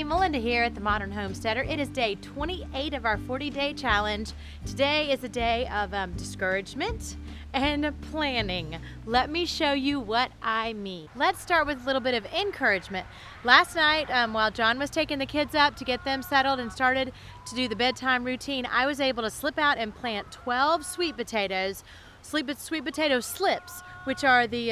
Melinda here at the Modern Homesteader. It is day 28 of our 40-day challenge. Today is a day of discouragement and planning. Let me show you what I mean. Let's start with a little bit of encouragement. Last night, while John was taking the kids up to get them settled and started to do the bedtime routine, I was able to slip out and plant 12 sweet potatoes, sweet potato slips, which are the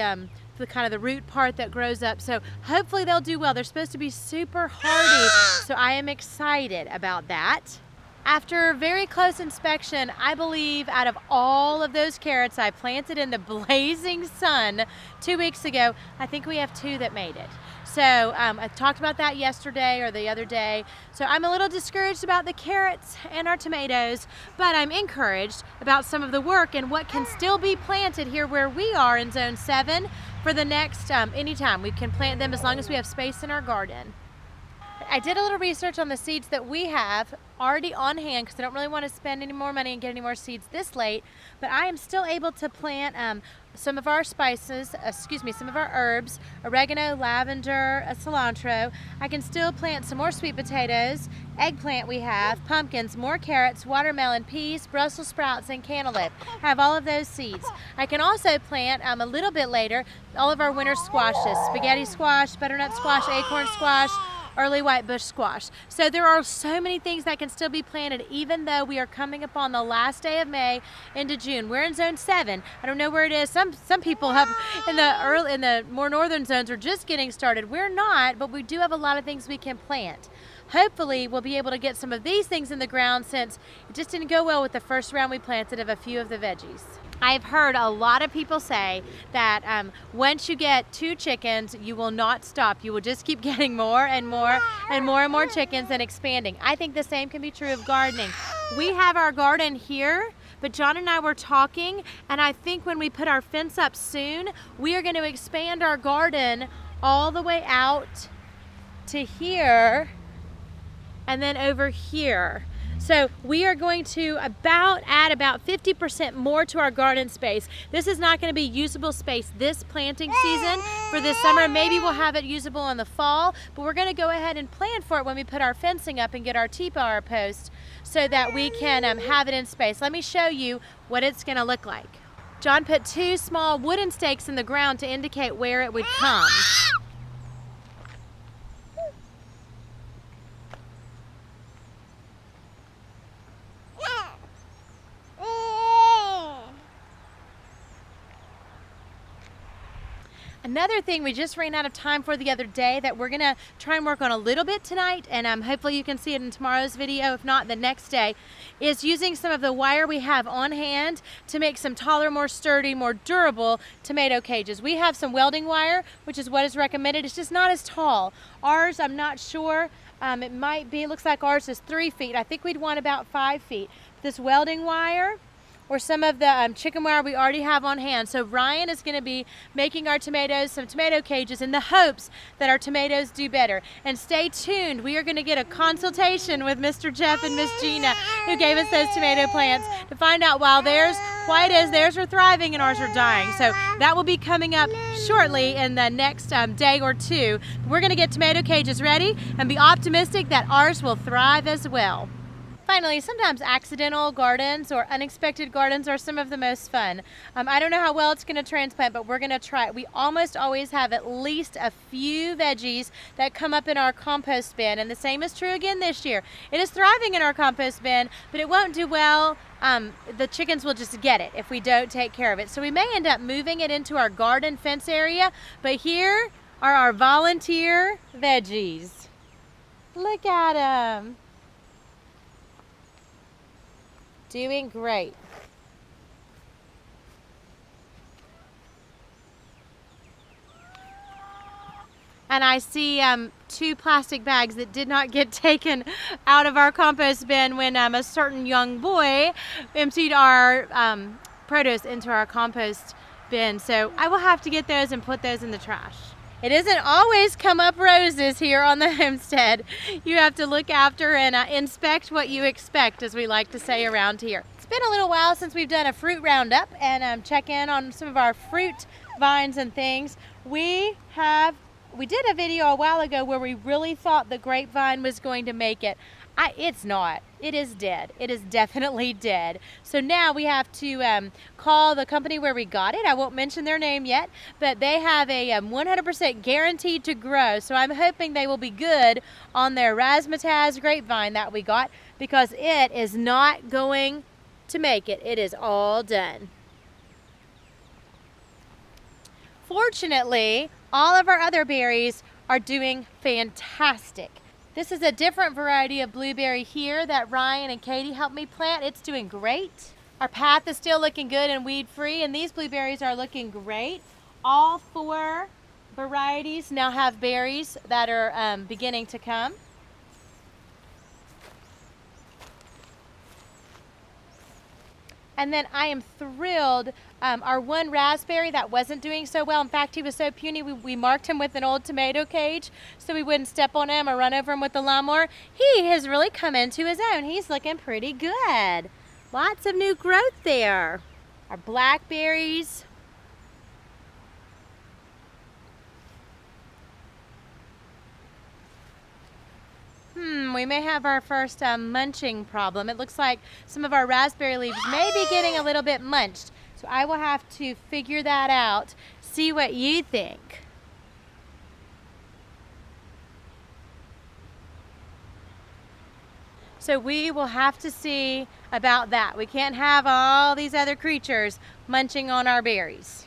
kind of the root part that grows up. So hopefully they'll do well. They're supposed to be super hardy, so I am excited about that. After very close inspection, I believe out of all of those carrots I planted in the blazing sun 2 weeks ago, I think we have 2 that made it. So I talked about that yesterday or the other day. So I'm a little discouraged about the carrots and our tomatoes, but I'm encouraged about some of the work and what can still be planted here where we are in zone 7 for the next anytime. We can plant them as long as we have space in our garden. I did a little research on the seeds that we have already on hand because I don't really want to spend any more money and get any more seeds this late, but I am still able to plant some of our spices, some of our herbs, oregano, lavender, cilantro. I can still plant some more sweet potatoes, eggplant we have, pumpkins, more carrots, watermelon, peas, Brussels sprouts, and cantaloupe. I have all of those seeds. I can also plant a little bit later all of our winter squashes, spaghetti squash, butternut squash, acorn squash, early white bush squash. So there are so many things that can still be planted even though we are coming up on the last day of May into June. We're in zone 7. I don't know where it is. Some people have in the more northern zones are just getting started. We're not, but we do have a lot of things we can plant. Hopefully we'll be able to get some of these things in the ground since it just didn't go well with the first round we planted of a few of the veggies. I've heard a lot of people say that once you get 2 chickens, you will not stop. You will just keep getting more and more and more and more chickens and expanding. I think the same can be true of gardening. We have our garden here, but John and I were talking, and I think when we put our fence up soon, we are going to expand our garden all the way out to here and then over here. So we are going to add about 50% more to our garden space. This is not going to be usable space this planting season for this summer. Maybe we'll have it usable in the fall, but we're going to go ahead and plan for it when we put our fencing up and get our T-bar post so that we can have it in space. Let me show you what it's going to look like. John put 2 small wooden stakes in the ground to indicate where it would come. Another thing we just ran out of time for the other day that we're gonna try and work on a little bit tonight, and hopefully you can see it in tomorrow's video, if not the next day, is using some of the wire we have on hand to make some taller, more sturdy, more durable tomato cages. We have some welding wire, which is what is recommended. It's just not as tall. Ours, I'm not sure. It might be, it looks like ours is 3 feet. I think we'd want about 5 feet. This welding wire, or some of the chicken wire we already have on hand. So Ryan is going to be making our tomatoes some tomato cages in the hopes that our tomatoes do better. And stay tuned. We are going to get a consultation with Mr. Jeff and Miss Gina, who gave us those tomato plants, to find out why it is theirs are thriving and ours are dying. So that will be coming up shortly in the next day or 2. We're going to get tomato cages ready and be optimistic that ours will thrive as well. Finally, sometimes accidental gardens or unexpected gardens are some of the most fun. I don't know how well it's going to transplant, but we're going to try it. We almost always have at least a few veggies that come up in our compost bin, and the same is true again this year. It is thriving in our compost bin, but it won't do well. The chickens will just get it if we don't take care of it. So we may end up moving it into our garden fence area, but here are our volunteer veggies. Look at them. Doing great. And I see 2 plastic bags that did not get taken out of our compost bin when a certain young boy emptied our produce into our compost bin. So I will have to get those and put those in the trash. It isn't always come up roses here on the homestead. You have to look after and inspect what you expect, as we like to say around here. It's been a little while since we've done a fruit roundup and check in on some of our fruit vines and things. We have we did a video a while ago where we really thought the grapevine was going to make it. It's not. It is dead. It is definitely dead. So now we have to call the company where we got it. I won't mention their name yet, but they have a 100% guaranteed to grow. So I'm hoping they will be good on their razzmatazz grapevine that we got, because it is not going to make it. It is all done. Fortunately, all of our other berries are doing fantastic. This is a different variety of blueberry here that Ryan and Katie helped me plant. It's doing great. Our path is still looking good and weed free, and these blueberries are looking great. All 4 varieties now have berries that are beginning to come. And then I am thrilled, our one raspberry that wasn't doing so well, in fact, he was so puny, we marked him with an old tomato cage so we wouldn't step on him or run over him with the lawnmower. He has really come into his own. He's looking pretty good. Lots of new growth there. Our blackberries. We may have our first munching problem. It looks like some of our raspberry leaves may be getting a little bit munched. So I will have to figure that out, see what you think. So we will have to see about that. We can't have all these other creatures munching on our berries.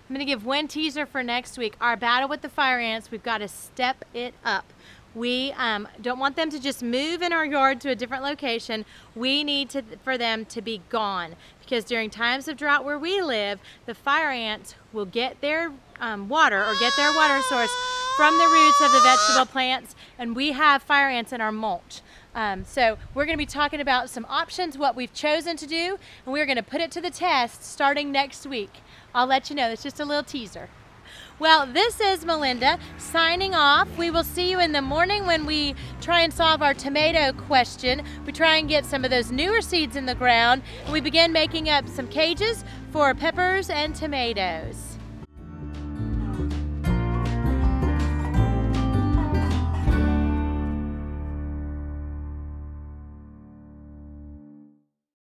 I'm gonna give one teaser for next week. Our battle with the fire ants, we've got to step it up. We don't want them to just move in our yard to a different location. We need for them to be gone, because during times of drought where we live, the fire ants will get their water or get their water source from the roots of the vegetable plants, and we have fire ants in our mulch. So we're going to be talking about some options, what we've chosen to do, and we're going to put it to the test starting next week. I'll let you know. It's just a little teaser. Well, this is Melinda signing off. We will see you in the morning when we try and solve our tomato question. We try and get some of those newer seeds in the ground, and we begin making up some cages for peppers and tomatoes.